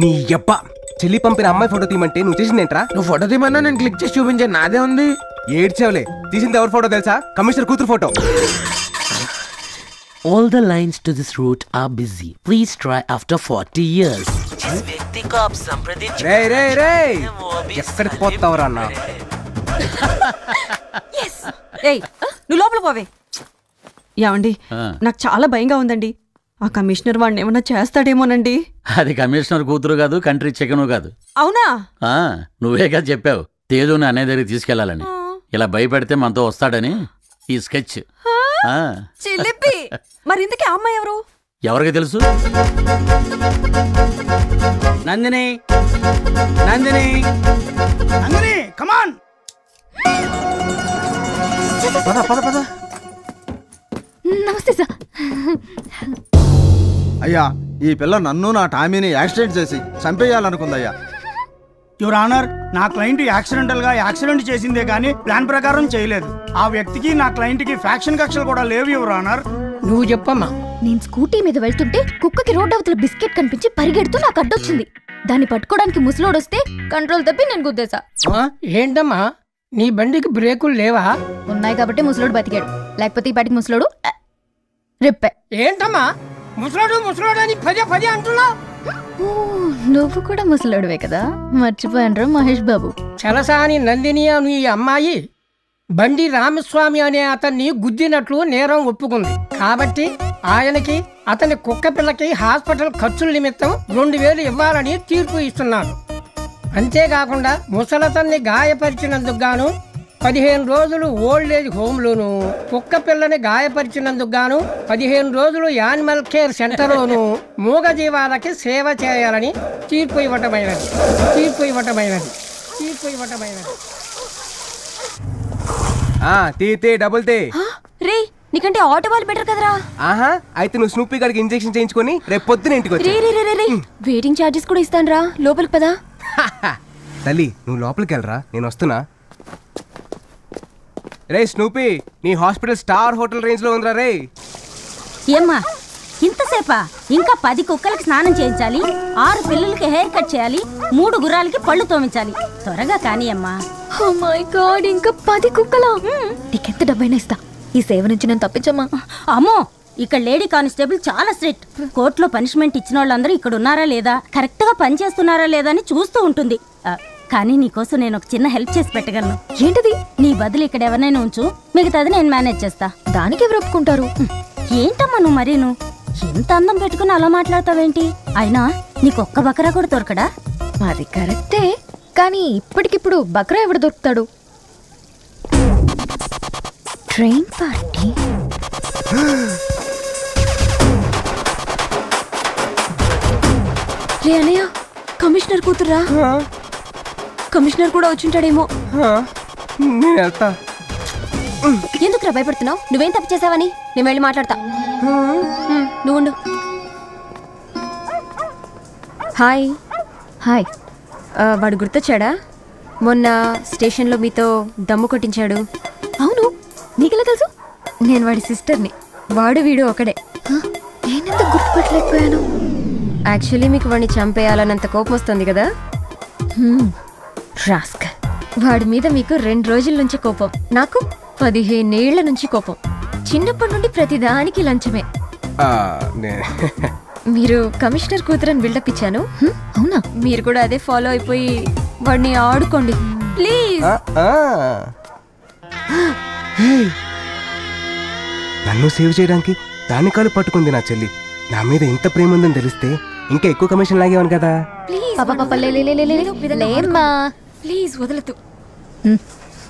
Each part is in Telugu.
నీ యబ్బ చెల్లి పంపిన అమ్మాయి ఫోటో తీయమంటే నువ్వు చేసిందేంట్రా? నువ్వు ఫోటో తీయమన్నా నేను క్లిక్ చేసి చూపించాను, నాదే ఉంది. ఏడ్చావులే. తీసింది ఎవరి ఫోటో తెలుసా? కమిషనర్ కూతురు photo. All the lines to this route are busy. Please try after 40 years. రే రే రే ఎక్కడికి పోతావురా అన్న? నువ్వు లోపల పోవే. ఏమండి, నాకు చాలా భయంగా ఉందండి. ఆ కమిషనర్ వాడిని ఏమన్నా చేస్తాడేమోనండి. అది కమిషనర్ కూతురు కాదు, కంట్రీ చికెను కాదు. అవునా? నువ్వే కదా చెప్పావు తేజుని అనే దగ్గరికి తీసుకెళ్లాలని. ఇలా భయపెడితే మనతో వస్తాడని ఈ స్కెచ్. చిలిపి. మరి ఇంతకీ ఆ అమ్మాయి ఎవరు? ఎవరికి తెలుసు? నందిని, నందిని, నందిని, కమాన్. పద పద పద. నమస్తే సార్. అయ్యా, ఈ పిల్ల నన్ను నా టామీని యాక్సిడెంట్ చేసి చంపేయాలనుకుందయ్యా. యువర్ ఆనర్, నా క్లయింట్ యాక్సిడెంట్ చేసిందే కానీ ప్లాన్ ప్రకారం చేయలేదు. ఆ వ్యక్తికి నా క్లయింట్ కి ఫ్యాక్షన్ కక్షలు కూడా లేవు యువర్ ఆనర్. నువ్వు చెప్పమ్మా. నేను స్కూటీ మీద వెళ్తుంటే కుక్కకి రోడ్ అవతల బిస్కెట్ కనిపించి పరిగెడుతూ నాకు అడ్డొచ్చింది. దాన్ని పట్టుకోవడానికి ముసలోడొస్తే కంట్రోల్ తప్పి నేను గుద్దేశా. ఏంటమ్మా, నీ బండికి బ్రేకులు లేవా? ఉన్నాయి కాబట్టి ముసలోడు బతికాడు, లేకపోతే ఈ పాటికి ముసలోడు రెప్పే. ఏంటమ్మా ముసలోడు ముసలోడు అని పదే పదే అంటున్నావు? నువ్వు కూడా ముసలోడువే కదా, మర్చిపోయాను మహేష్ బాబు. చలసాని నందిని అను ఈ అమ్మాయి బండి రామస్వామి అనే అతన్ని గుద్దినట్లు నేరం ఒప్పుకుంది. కాబట్టి ఆయనకి అతని కుక్క పిల్లకి హాస్పిటల్ ఖర్చుల నిమిత్తం 2000 ఇవ్వాలని తీర్పు ఇస్తున్నాను. అంతేకాకుండా ముసలతన్ని గాయపరిచినందుకు గాను 15 రోజులు ఓల్డ్ ఏజ్ హోమ్లోను, కుక్క పిల్లని గాయపరిచినందుకు గాను 15 రోజులు యానిమల్ కేర్ సెంటర్లోను మూగజీవాలకి సేవ చేయాలని తీర్పు ఇవ్వటమైనది. తీ డబుల్ తే. రే, నీకంటే ఆటో వాళ్ళు బెటర్ కదరా. ఆహా, అయితే నువ్వు స్నూపీ గారికి ఇంజెక్షన్ చేయించుకొని రేపు పొద్దున ఇంటికి వచ్చి. వెయిటింగ్ ఛార్జెస్ కూడా ఇస్తాను రా, లోపలికి పదా. తల్లి నువ్వు లోపలికి వెళ్ళరా, నేను వస్తున్నా. రే స్నూపీ, నీ హాస్పిటల్ స్టార్ హోటల్ రేంజ్ లో ఉందిరా. రే ఏమ్మా ఇంతసేపా? ఇంకా 10 కుక్కలకి స్నానం చేయించాలి, 6 పిల్లలకి హెయిర్ కట్ చేయాలి, 3 గుర్రాలకి పళ్ళు తోమించాలి. త్వరగా కానీ అమ్మా. ఓ మై గాడ్, ఇంకా 10 కుక్కలా? నీకెంత డబ్బైనా ఇస్తా, ఈ సేవ నుంచి నేను తప్పించమ్మా. అమ్మో, ఇక్కడ లేడీ కానిస్టేబుల్ చాలా స్ట్రిక్ట్. కోర్టులో పనిష్మెంట్ ఇచ్చిన వాళ్ళందరూ ఇక్కడ ఉన్నారా లేదా, కరెక్ట్ గా పని చేస్తున్నారా లేదా అని చూస్తూ ఉంటుంది. కానీ నీకోసం నేను ఒక చిన్న హెల్ప్ చేసి పెట్టగలను. ఏంటది? నీ బదులు ఇక్కడ ఎవరైనా ఉంచు, మిగతాది నేను మేనేజ్ చేస్తా. దానికి ఎవరు ఒప్పుకుంటారు? ఏంటమ్మా నువ్వు మరీను ఎంత అందం పెట్టుకుని అలా మాట్లాడతావేంటి? అయినా నీకొక్క బకరా కూడా దొరకడా? అది కరెక్టే, కానీ ఇప్పటికిప్పుడు బకరా ఎవడు దొరుకుతాడు? Train party. రే అన్నయ్య, కమిషనర్ కూతురా. కమిషనర్ కూడా వచ్చింటాడేమో. నేను వెళ్తా. ఎందుకురా భయపడుతున్నావు? నువ్వేం తప్పు చేసావని? నేను వెళ్ళి మాట్లాడతా. నువ్వు హాయ్. హాయ్. వాడు గుర్తొచ్చాడా? మొన్న స్టేషన్లో మీతో దమ్ము కొట్టించాడు. అవును, నీకెలా తెలుసు? నేను వాడి సిస్టర్ని. వాడు వీడు ఒకడే. నేనెంత గుర్తుపట్టలేకపోయాను. యాక్చువల్లీ మీకు వాడిని చంపేయాలన్నంత కోపం వస్తుంది కదా. రాస్క. వాడి మీద మీకు 2 రోజుల నుంచి కోపం, నాకు 15 ఏళ్ల నుంచి కోపం. చిన్నప్పటి నుండి ప్రతిదానికి లంచమే. మీరు కమిషనర్ కూతురని బిల్డప్ ఇచ్చాను. అవునా? మీరు కూడా అదే ఫాలో అయిపోయి వాడిని ఆడుకోండి ప్లీజ్. నన్ను సేవ్ చేయడానికి దాని కాలు పట్టుకుంది నా చెల్లి. నా మీద ఇంత ప్రేమ ఉందని తెలిస్తే ఇంకా ఎక్కువ కమిషన్ లాగేవాను కదా. ప్లీజ్ వదలదు.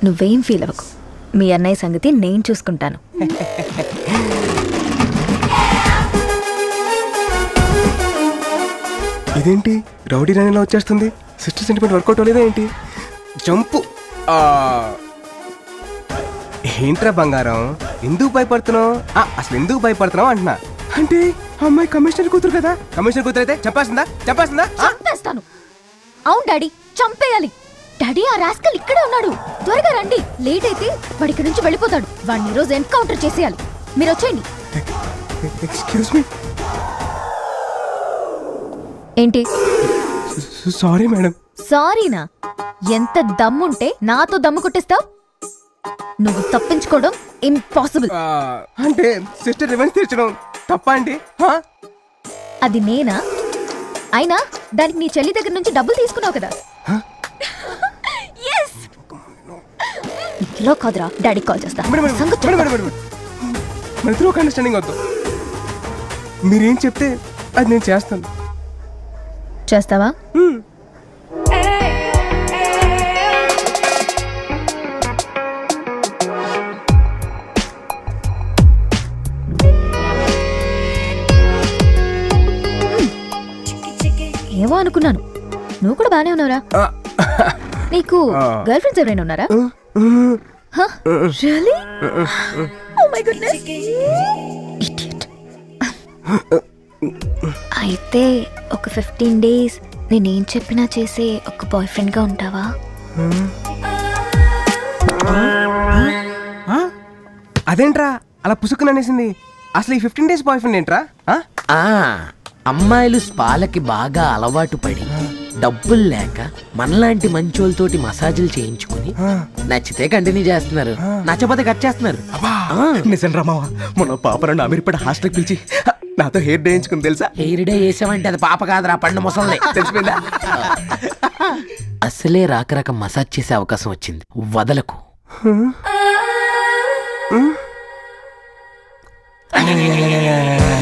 నువ్వేం ఫీల్ అవ్వకు, మీ అన్నయ్య సంగతి నేను చూసుకుంటాను. ఇదేంటి రౌడీ రాణిలా వచ్చేస్తుంది? సిస్టర్ సెంటిమెంట్ వర్కౌట్ అవ్వలేదా ఏంటి? జంపు. ఏంట్రా బంగారం, ఎందుకు భయపడుతున్నావు? అసలు ఎందుకు భయపడుతున్నావు అంటున్నా. అంటే అమ్మాయి కమిషనర్ కూతురు కదా. కమిషనర్ కూతురు అయితే చెప్పాల్సిందా? చంపేస్తాను. అవును డాడీ, చంపేయాలి. డాడీ, ఆ రాస్కల్ ఇక్కడే ఉన్నాడు, త్వరగా రండి. లేట్ అయితే వాడి ఇక్కడి నుంచి వెళ్ళిపోతాడు. వాడిని రోజు ఎన్కౌంటర్ చేసేయాలి. మీరు వచ్చేయండి. Excuse me. ఏంటి? Sorry madam. సారీనా? ఎంత దమ్ముంటే నాతో దమ్ము కొట్టిస్తావు? నువ్వు తప్పించుకోవడం ఇంపాసిబుల్. అంటే సిస్టర్ రివెంజ్ తీర్చడం తప్ప అండి? అది నేనా? అయినా దానికి నీ చెల్లి దగ్గర నుంచి డబ్బులు తీసుకున్నావు కదా? ఇలా కాదురా, డాడీకి కాల్ చేస్తా. అండర్స్టాండింగ్ వద్దు. మీరేం చెప్తే అది నేను చేస్తాను. చేస్తావా? ఏమో అనుకున్నాను. నువ్వు కూడా బానే ఉన్నావురా. నీకు గర్ల్ ఫ్రెండ్స్ ఎవరైనా ఉన్నారా? Really? Oh my goodness. Idiot. అయితే ఒక 15 days నేనేం చెప్పినా చేసే ఒక బాయ్ ఫ్రెండ్ గా ఉంటావా? అదేంట్రా అలా పుసుకుని అనేసింది? అసలు ఈ 15 days బాయ్ ఫ్రెండ్ ఏంట్రా? అమ్మాయిలు స్పాలకి బాగా అలవాటు పడి డబ్బులు లేక మనలాంటి మంచోళ్ళతోటి మసాజులు చేయించుకుని నచ్చితే కంటిన్యూ చేస్తున్నారు, నచ్చపోతే కట్ చేస్తున్నారు. నిజం రామావా, మన పాప నన్ను అమీర్పేట హాస్టల్కి పిలిచి నాతో హెయిర్ డే వేయించుకుని తెలుసా? హెయిర్ డే వేసామంటే అది పాప కాదురా, పండు ముసలి. తెలిసిపోయిందా? అసలే రాక మసాజ్ చేసే అవకాశం వచ్చింది, వదలకు.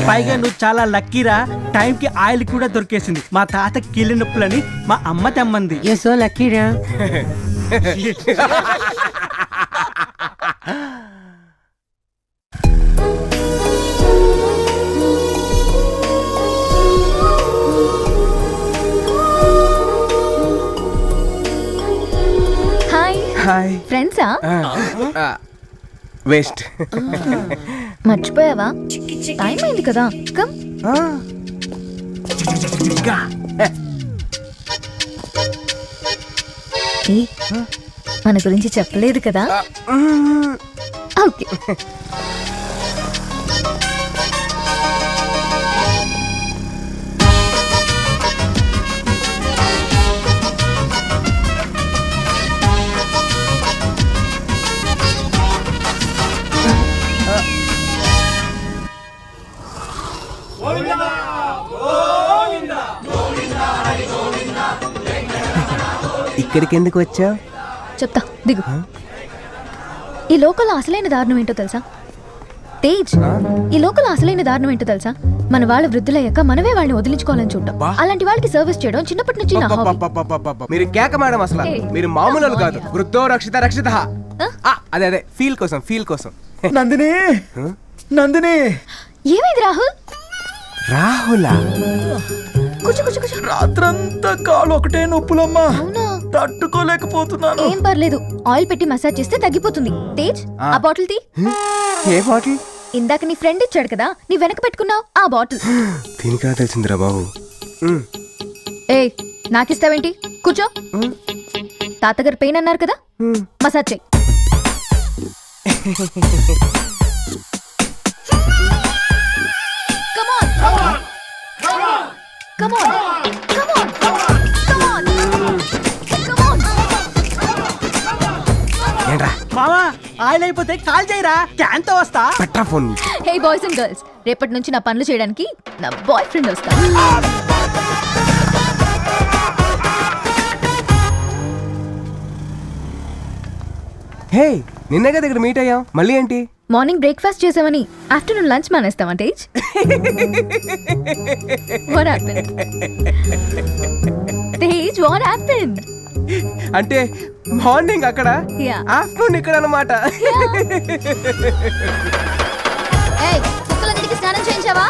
పైగా నువ్వు చాలా లక్కీరా, టైంకి ఆయిల్ కూడా దొరికేసింది. మా తాత కీళ్ళ నొప్పులని మా అమ్మ తెమ్మంది. సో లక్కీరా. హాయ్. హాయ్. ఫ్రెండ్సా? వేస్ట్. మర్చిపోయావా? టైం అయింది కదా. కమ్. మన గురించి చెప్పలేదు కదా? ఓకే. ఇక్కడికి ఎందుకు వచ్చావు? చెప్తా, దిగు. ఈ లోకల్ అసలైన దారుణం ఏంటో తెలుసా తేజ్? ఈ లోకల్ అసలైన దారుణం ఏంటో తెలుసా? మన వాళ్ళ వృద్ధులయ్యాక మనమే వాళ్ళని వదిలించుకోవాలని చూడటం. అలాంటి వాళ్ళకి సర్వీస్ చేయడం చిన్నప్పటి నుంచి నా హాబీ. మీరు కేక మేడం, అసలు మీరు మామూలు కాదు. వృద్ధో రక్షిత రక్షిత. అదే అదే ఫీల్ కోసం, ఫీల్ కోసం. నందిని, నందిని. ఏమైంది రాహుల్? రాహులా? రాత్రంతా కాలు ఒకటే నొప్పులమ్మా, అవునా? తట్టుకోలేకపోతున్నాను. ఏం పర్లేదు, ఆయిల్ పెట్టి మసాజ్ చేస్తే తగ్గిపోతుంది. తేజ్, ఆ బాటిల్ తీ. ఏ బాటిల్? ఇందాక నీ ఫ్రెండ్ ఇచ్చాడు కదా, నీ వెనక పెట్టుకున్నావు ఆ బాటిల్. దీనికన్నా తెలిసిందిరా బాబు. ఏ నాకిస్తావేంటి? కూర్చో. తాతగారు పెయిన్ అన్నారు కదా, మసాజ్ చెయ్యి. Come on. Come on. Come on. Come on. Come on. ఏంట్రా? మావా ఆయిల్ అయిపోతే కాల్ చేయరా, క్యాన్ తో వస్తా. పట్రా phone. Hey boys and girls, రేపటి నుంచి నా పనులు చేయడానికి నా బాయ్ ఫ్రెండ్ వస్తా. హే, నిన్నే కదా ఇక్కడ మీట్ అయ్యాం, మళ్ళీ ఏంటి? మార్నింగ్ బ్రేక్ఫాస్ట్ చేసామని ఆఫ్టర్నూన్ లంచ్ మానేస్తావా Tej? What happened? Tej, what happened? అంటే మార్నింగ్ అక్కడ, Yeah. ఆఫ్టర్నూన్ ఇక్కడ అన్నమాట. ఏయ్, కుక్కలందరికీ స్నానం చేయించావా?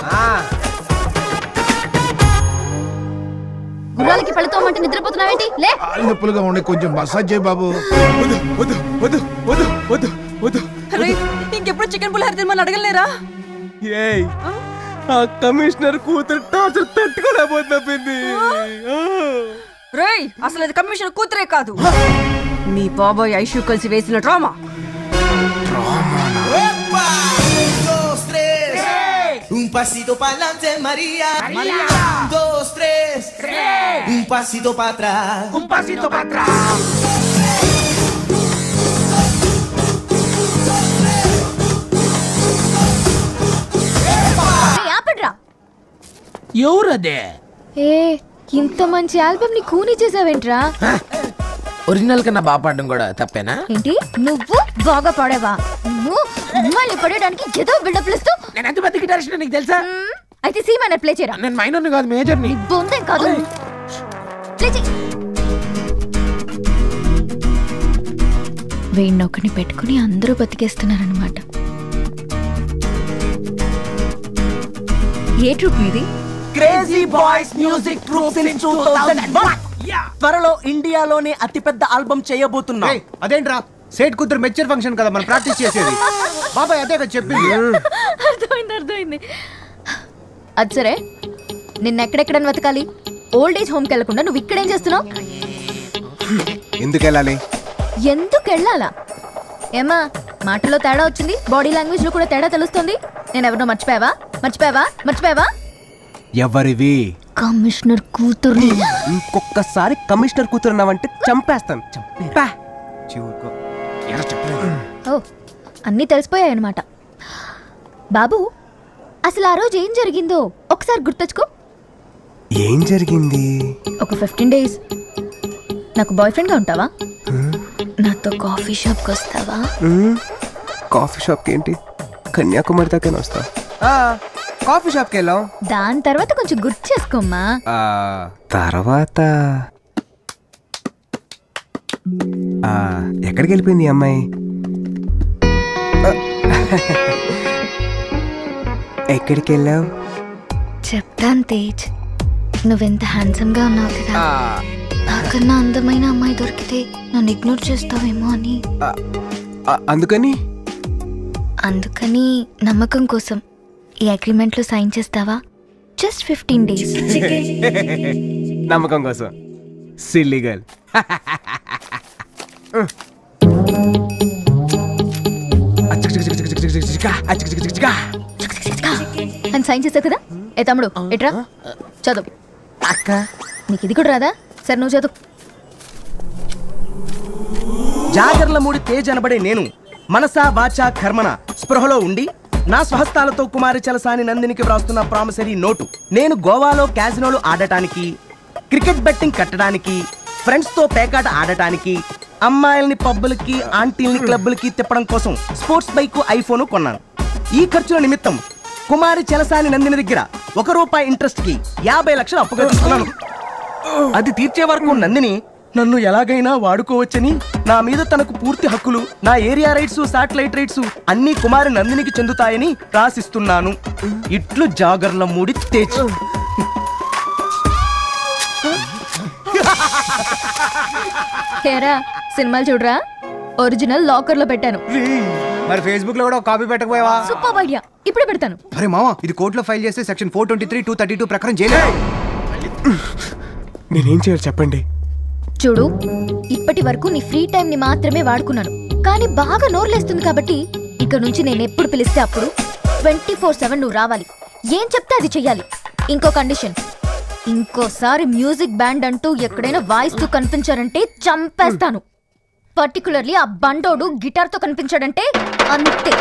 గుర్రాలకి పళ్ళతోమంటే నిద్రపోతున్నావేంటి? లే. కాళ్ళు నొప్పులుగా ఉండే కొంచెం మసాజ్ చేయి బాబు. వద్దు వద్దు వద్దు వద్దు వద్దు వద్దు. ఇంకెప్పుడు చికెన్ పులిహోర తినమని అడగలేరా? ఏయ్, ఆ కమిషనర్ కూతురు టార్చర్ తట్టుకోలేకపోతుంది. రేయ్, అసలు అది కమిషనర్ కూతురే కాదు, మీ బాబాయ్ ఐషు కలిసి వేసిన drama. pasito pa'lante, María. María. 1, 2, 3. Un pasito para atrás. Un pasito para atrás. ఎవరదే? ఏ ఇంత మంచి ఆల్బమ్ ని కూని చేసావేంట్రా? ఒరిజినల్ కన్నా బాగా పాడడం కూడా తప్పేనా? ఏంటి నువ్వు బాగా పాడేవా? నువ్వు అమ్మాయిని పడేయడానికి ఏదో బిల్డప్ ఇస్తూ నేను ఎంత పెద్ద గిటారిస్ట్ నీకు తెలుసా? అయితే సి మైనర్ ప్లే చేయరా. నేను మైనర్ని కాదు మేజర్ని. బొందేం కాదు ప్లే చేయి. వీణ్ణొకని పెట్టుకుని అందరూ బతికేస్తున్నారనమాట. ఏ ట్రూప్ మీది? Crazy boys music troupe in 2001. త్వరలో ఇండియాలోనే అతిపెద్ద ఆల్బమ్ చేయబోతున్నా. అదేంట్రా సేట్ కూతురు మెచ్చర్ ఫంక్షన్ కదా మనం ప్రాక్టీస్ చేసేది. బాబాయ్ అదే కదా చెప్పింది. అర్థమైంది. అది సరే నిన్నెక్కడెక్కడని వెతకాలి? ఓల్డ్ ఏజ్ హోమ్కి వెళ్ళకుండా నువ్వు ఇక్కడేం చేస్తున్నావు? ఎందుకు వెళ్ళాలి? ఎందుకు వెళ్ళాలా? ఏమా మాటలో తేడా వచ్చింది, బాడీ లాంగ్వేజ్ లో కూడా తేడా తెలుస్తుంది. నేను ఎవరినో మర్చిపోయావా? ఎవరివి? కమిషనర్ కూతుర్ని. ఇంకొకసారి కమిషనర్ కూతురు అన్నావంటే చంపేస్తాను. ఓ అన్నీ తెలిసిపోయాయన్నమాట. బాబు అసలు ఆ రోజు ఏం జరిగిందో ఒకసారి గుర్తొచ్చుకో. ఏం జరిగింది? ఒక 15 days నాకు బాయ్ ఫ్రెండ్ గా ఉంటావా? నాతో కాఫీ షాప్ కి వస్తావా? కాఫీ షాప్ కి ఏంటి, కన్యాకుమారి దాకా వస్తా. కాఫీ షాప్ కి వెళ్ళాం. దాని తర్వాత కొంచెం గుర్తు చేసుకోమ్మా. తర్వాత ఎక్కడికి వెళ్ళిపోయింది ఈ అమ్మాయి? ఎక్కడికి వెళ్ళావు? చెప్తాను తేజ్, నువ్వెంత హ్యాండ్సమ్ గా ఉన్నావు కదా. నాకన్నా అందమైన అమ్మాయి దొరికితే నన్ను ఇగ్నోర్ చేస్తావేమో అని. అందుకని నమ్మకం కోసం ఈ అగ్రిమెంట్ లో సైన్ చేస్తావా? Just 15 days. నమ్మకం కోసం సిల్లీ గర్ల్. అని సైన్ చేసావు కదా. ఏ తమ్ముడు ఎట్రా చదువు. అక్క నీకు ఇది కూడా రాదా? సరే నువ్వు చదువు. జాగర్ల మూడి తేజ్ అనబడే నేను మనసా వాచా కర్మన స్పృహలో ఉండి నా స్వహస్తాలతో కుమారి చలసాని నందినికి వ్రాస్తున్న ప్రామిసరీ నోటు. నేను గోవాలో క్యాసినోలు ఆడటానికి, క్రికెట్ బెట్టింగ్ కట్టడానికి, ఫ్రెండ్స్ తో పేకాట ఆడటానికి, అమ్మాయిల్ని పబ్బులకి ఆంటీల్ని క్లబ్బులకి తిప్పడం కోసం స్పోర్ట్స్ బైక్, ఐఫోన్ కొన్నాను. ఈ ఖర్చుల నిమిత్తం కుమారి చలసాని నందిని దగ్గర ₹1 ఇంట్రెస్ట్ కి 50 లక్షలు అప్పుగా తీసుకున్నాను. అది తీర్చే వరకు నందిని నన్ను ఎలాగైనా వాడుకోవచ్చని, నా మీద తనకు పూర్తి హక్కులు, నా ఏరియా రైట్స్, శాటిలైట్ రైట్స్ అన్ని కుమారి నందినికి చెందుతాయని రాసిస్తున్నాను. ఇట్లు జాగర్ల మూడి తేజ్. హేరా సినిమాలు చూడరా? ఒరిజినల్ లాకర్ లో పెట్టాను. మరి ఫేస్బుక్ లో కూడా కాపీ పెట్టకపోయావా? సూపర్ ఐడియా, ఇప్పుడే పెడతాను. అరే మామ, ఇది కోర్టులో ఫైల్ చేస్తే సెక్షన్ 423, 232 ప్రకారం చేయలేదు. నేనేం చేయాలి చెప్పండి? చూడు, ఇప్పటి వరకు నీ ఫ్రీ టైం ని మాత్రమే వాడుకున్నాను, కానీ బాగా నోర్లేస్తుంది కాబట్టి ఇక నుంచి నేను ఎప్పుడు పిలిస్తే అప్పుడు 24/7 నువ్వు రావాలి. ఏం చెప్తే అది చెయ్యాలి. ఇంకో కండిషన్, ఇంకోసారి మ్యూజిక్ బ్యాండ్ అంటూ ఎక్కడైనా వాయిస్తూ కనిపించారంటే చంపేస్తాను. పర్టికులర్లీ ఆ బండోడు గిటార్ తో కనిపించాడంటే అంతే.